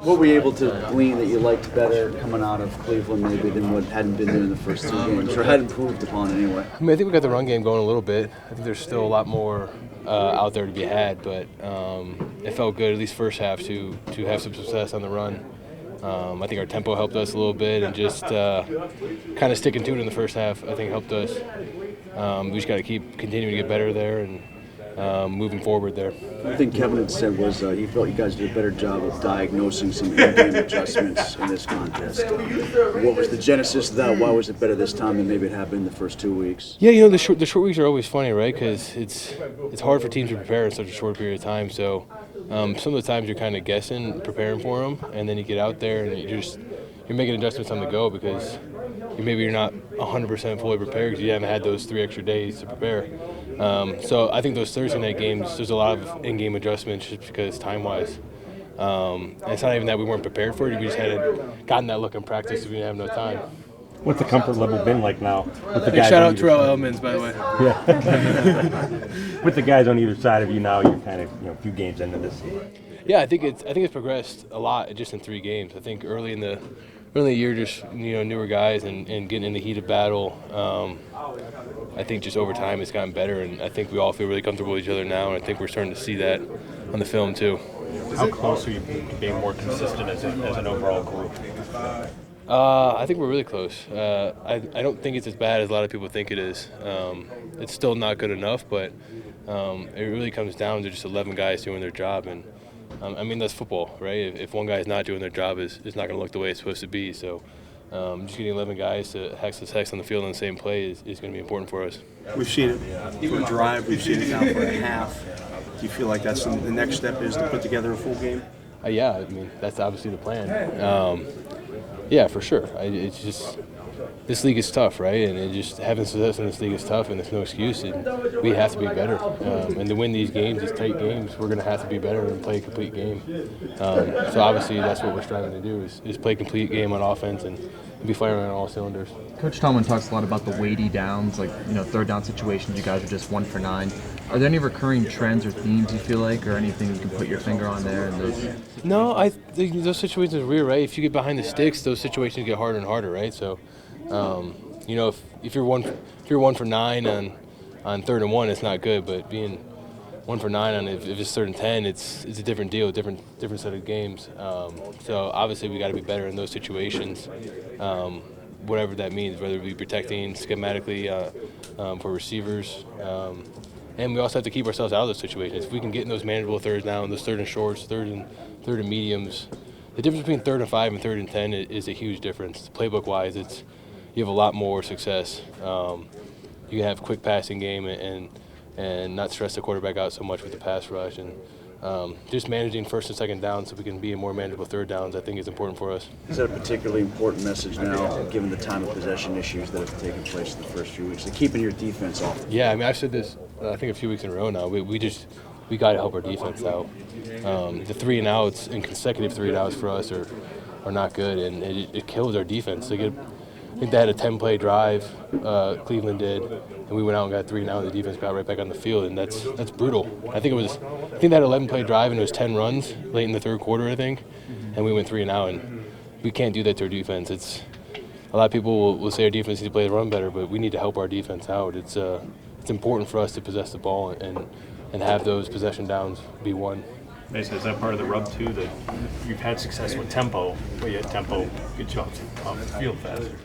What were you able to glean that you liked better coming out of Cleveland maybe than what hadn't been there in the first two games, or had improved upon anyway? I mean, I think we got the run game going a little bit. I think there's still a lot more out there to be had, but it felt good, at least first half, to have some success on the run. I think our tempo helped us a little bit, and just kind of sticking to it in the first half, I think, helped us. We just got to keep continuing to get better there and moving forward there. I think Kevin had said was he felt you guys did a better job of diagnosing some in-game adjustments in this contest. What was the genesis of that? Why was it better this time than maybe it had been in the first 2 weeks? Yeah, the short weeks are always funny, right? Because it's hard for teams to prepare in such a short period of time. So some of the times you're kind of guessing, preparing for them, and then you get out there and you're making adjustments on the go because maybe you're not 100% fully prepared because you haven't had those 3 extra days to prepare. So I think those Thursday night games, there's a lot of in-game adjustments just because time-wise. And it's not even that we weren't prepared for it. We just hadn't gotten that look in practice because we didn't have no time. What's the comfort level been like now? With the Big guys shout on out either Terrell side? Elmans, by the way. Yeah. With the guys on either side of you now, you're kind of a few games into this. Yeah, I think it's progressed a lot just in 3 games. I think early in the year, just newer guys and getting in the heat of battle. I think just over time it's gotten better, and I think we all feel really comfortable with each other now, and I think we're starting to see that on the film too. How close are you to being more consistent as an overall group? I think we're really close. I don't think it's as bad as a lot of people think it is. It's still not good enough, but it really comes down to just 11 guys doing their job, and I mean that's football, right? If one guy's not doing their job, it's not going to look the way it's supposed to be. So just getting 11 guys to hex on the field on the same play is going to be important for us. We've seen it for a drive. We've seen it now for a half. Do you feel like that's the next step is to put together a full game? Yeah, I mean that's obviously the plan. Yeah, for sure. It's just this league is tough, right? And just having success in this league is tough, and there's no excuse. And we have to be better. And to win these games, these tight games, we're going to have to be better and play a complete game. So obviously, that's what we're striving to do: is play a complete game on offense and be firing on all cylinders. Coach Tomlin talks a lot about the weighty downs, like third down situations. You guys are just 1 for 9. Are there any recurring trends or themes you feel like, or anything you can put your finger on there? In those? No, I think those situations are weird, right? If you get behind the sticks, those situations get harder and harder, right? So, if you're 1 for 9 on 3rd and 1, it's not good. But being 1 for 9 on if it's 3rd and 10, it's a different deal, different set of games. So obviously we got to be better in those situations, whatever that means, whether it be protecting schematically for receivers. And we also have to keep ourselves out of those situations. If we can get in those manageable thirds down, those 3rd and shorts, 3rd and mediums, the difference between 3rd and 5 and 3rd and 10 is a huge difference. Playbook-wise, you have a lot more success. You can have quick passing game and not stress the quarterback out so much with the pass rush. And just managing 1st and 2nd down so we can be in more manageable 3rd downs, I think is important for us. Is that a particularly important message now, given the time of possession issues that have taken place in the first few weeks, keeping your defense off? Yeah, I mean, I've said this, I think a few weeks in a row now. We got to help our defense out. The 3 and outs and consecutive 3 and outs for us are not good, and it kills our defense. I think they had a 10-play drive, Cleveland did, and we went out and got 3 and out, and the defense got right back on the field, and that's brutal. I think they had an 11-play drive, and it was 10 runs late in the 3rd quarter, I think, and we went 3 and out, and we can't do that to our defense. A lot of people will say our defense needs to play the run better, but we need to help our defense out. It's important for us to possess the ball and have those possession downs be won. Basically, is that part of the rub too, that you've had success with tempo, but yet tempo gets you off the field faster?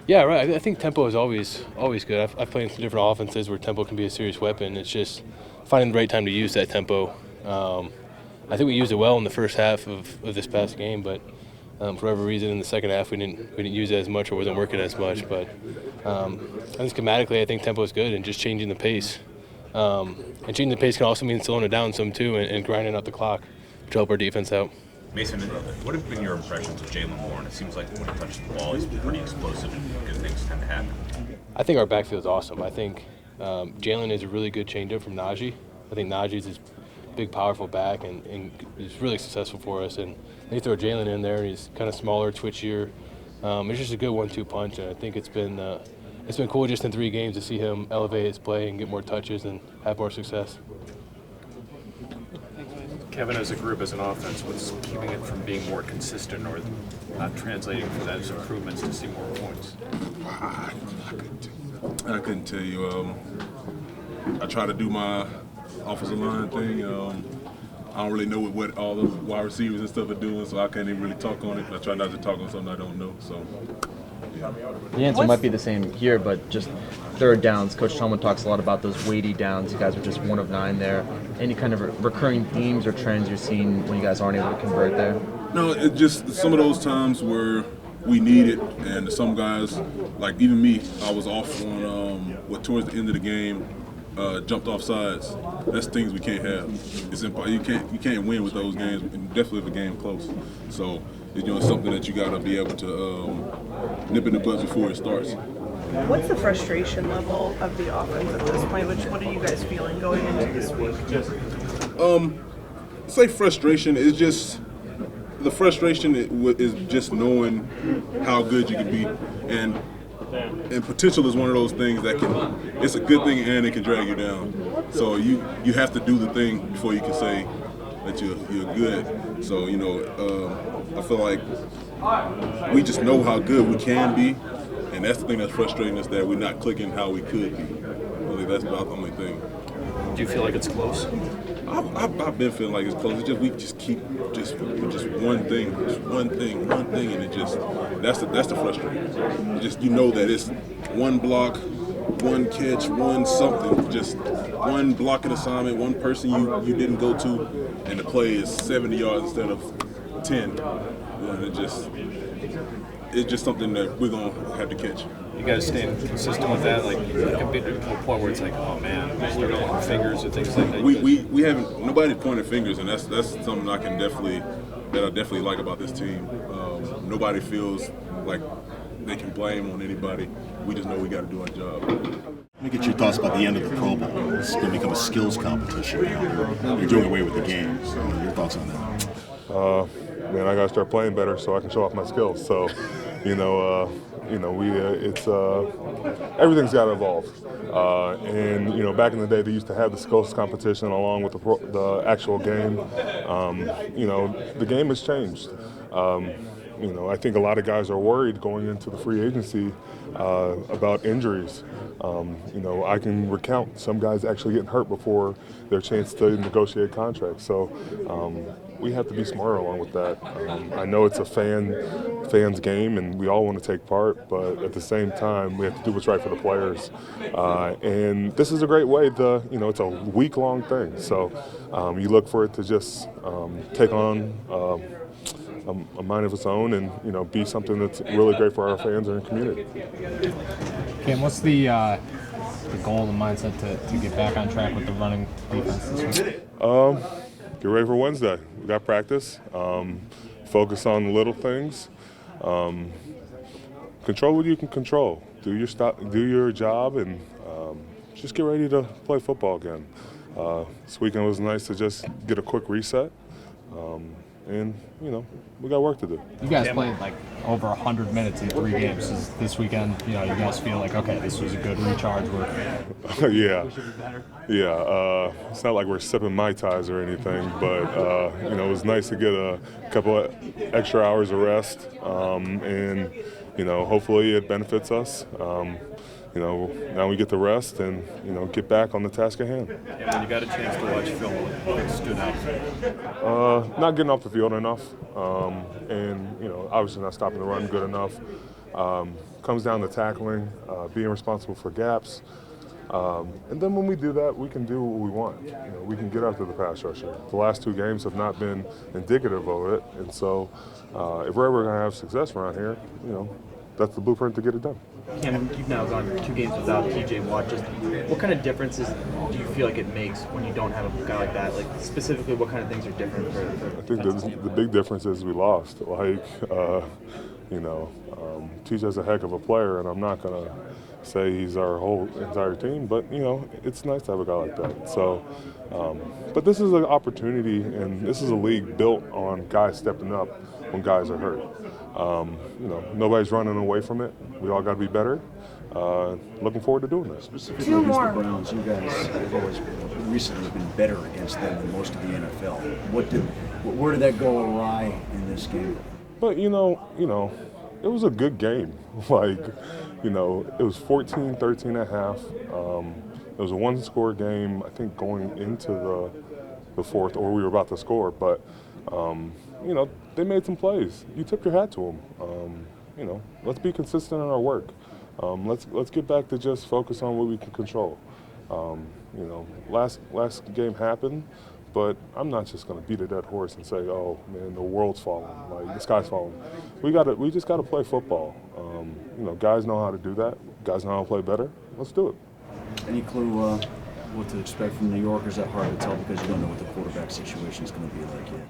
Yeah, right. I think tempo is always good. I've played in some different offenses where tempo can be a serious weapon. It's just finding the right time to use that tempo. I think we used it well in the first half of this past game, but for whatever reason in the second half we didn't use it as much or wasn't working as much. But I think schematically I think tempo is good and just changing the pace. And changing the pace can also mean slowing it down some too and grinding out the clock to help our defense out. Mason, what have been your impressions of Jalen Warren? It seems like when he touches the ball, he's pretty explosive and good things tend to happen. I think our backfield is awesome. I think Jalen is a really good changeup from Najee. I think Najee's this big, powerful back, and he's really successful for us. And they throw Jalen in there, and he's kind of smaller, twitchier. It's just a good 1-2 punch, and I think it's been cool just in 3 games to see him elevate his play and get more touches and have more success. Kevin, as a group, as an offense, what's keeping it from being more consistent or not translating from those improvements to see more points? I couldn't tell you. I try to do my offensive line thing. I don't really know what all the wide receivers and stuff are doing, so I can't even really talk on it. I try not to talk on something I don't know. So, yeah. The answer might be the same here, but just third downs. Coach Tomlin talks a lot about those weighty downs. You guys are just 1 of 9 there. Any kind of recurring themes or trends you're seeing when you guys aren't able to convert there? No, it's just some of those times where we need it, and some guys, like even me, I was off on towards the end of the game, jumped off sides. That's things we can't have. It's impossible. You can't win with those games, and definitely if a game close. So it's something that you got to be able to nip in the bud before it starts. What's the frustration level of the offense at this point? What are you guys feeling going into this week? Say frustration is just the frustration is just knowing how good you can be, and potential is one of those things that it's a good thing and it can drag you down. So you have to do the thing before you can say that you're good. So I feel like we just know how good we can be, and that's the thing that's frustrating us, that we're not clicking how we could be. I think that's about the only thing. Do you feel like it's close? I've been feeling like it's close. It's just we just keep just one thing, and it just that's the frustrating. You know that it's one block, one catch, one something, just one blocking assignment, one person you didn't go to, and the play is 70 yards instead of 10. And it's just something that we're gonna have to catch. You guys staying consistent with that? Like, a bit to a point where it's like, oh man, start pointing fingers or things like that? We haven't, nobody pointed fingers, and that's something I definitely like about this team. Nobody feels like they can blame on anybody. We just know we got to do our job. Let me get your thoughts about the end of the Pro Bowl. It's going to become a skills competition now. You're doing away with the game. So your thoughts on that? Man, I got to start playing better so I can show off my skills. So, everything's got to evolve. And back in the day, they used to have the skills competition along with the actual game. The game has changed. I think a lot of guys are worried going into the free agency about injuries. I can recount some guys actually getting hurt before their chance to negotiate contracts. So we have to be smarter along with that. I know it's a fans game, and we all want to take part, but at the same time, we have to do what's right for the players. And this is a great way to, it's a week-long thing. So you look for it to just take on a mind of its own, and be something that's really great for our fans and community. Cam, what's the goal, the mindset to get back on track with the running defense this week? Get ready for Wednesday. We got practice. Focus on the little things. Control what you can control. Do your job, and just get ready to play football again. This weekend was nice to just get a quick reset. And, we got work to do. You guys played like over 100 minutes in 3 games. This weekend, you guys feel like, okay, this was a good recharge. Yeah. We should be better. Yeah. It's not like we're sipping Mai Tais or anything, but, it was nice to get a couple of extra hours of rest. And, hopefully it benefits us. Now we get to rest and, get back on the task at hand. And when you got a chance to watch film, what stood out? Not getting off the field enough, and, obviously not stopping the run good enough. Comes down to tackling, being responsible for gaps. And then when we do that, we can do what we want. We can get after the pass rusher. The last 2 games have not been indicative of it, and so if we're ever going to have success around here, that's the blueprint to get it done. Cam, you've now gone 2 games without TJ Watt. Just what kind of differences do you feel like it makes when you don't have a guy like that? Like specifically, what kind of things are different for I think the big difference is we lost. TJ's a heck of a player, and I'm not going to say he's our whole entire team, but it's nice to have a guy like that. So, but this is an opportunity, and this is a league built on guys stepping up when guys are hurt. Nobody's running away from it. We all got to be better. Looking forward to doing this. Specifically against the Browns, you guys have always recently been better against them than most of the NFL. Where did that go awry in this game? But it was a good game. It was 14-13 at half. It was a one-score game, I think, going into the fourth, or we were about to score. But they made some plays. You tip your hat to them. Let's be consistent in our work. Let's get back to just focus on what we can control. Last game happened, but I'm not just going to beat a dead horse and say, "Oh man, the world's falling, like the sky's falling." We just got to play football. Guys know how to do that. Guys know how to play better. Let's do it. Any clue what to expect from New York? Or is that hard to tell because you don't know what the quarterback situation is going to be like yet?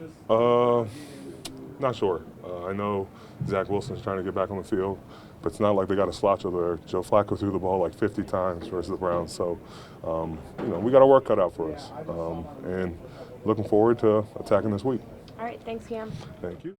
Not sure. I know Zach Wilson's trying to get back on the field, but it's not like they got a slouch over there. Joe Flacco threw the ball like 50 times versus the Browns. So, we got our work cut out for us. And looking forward to attacking this week. All right, thanks, Cam. Thank you.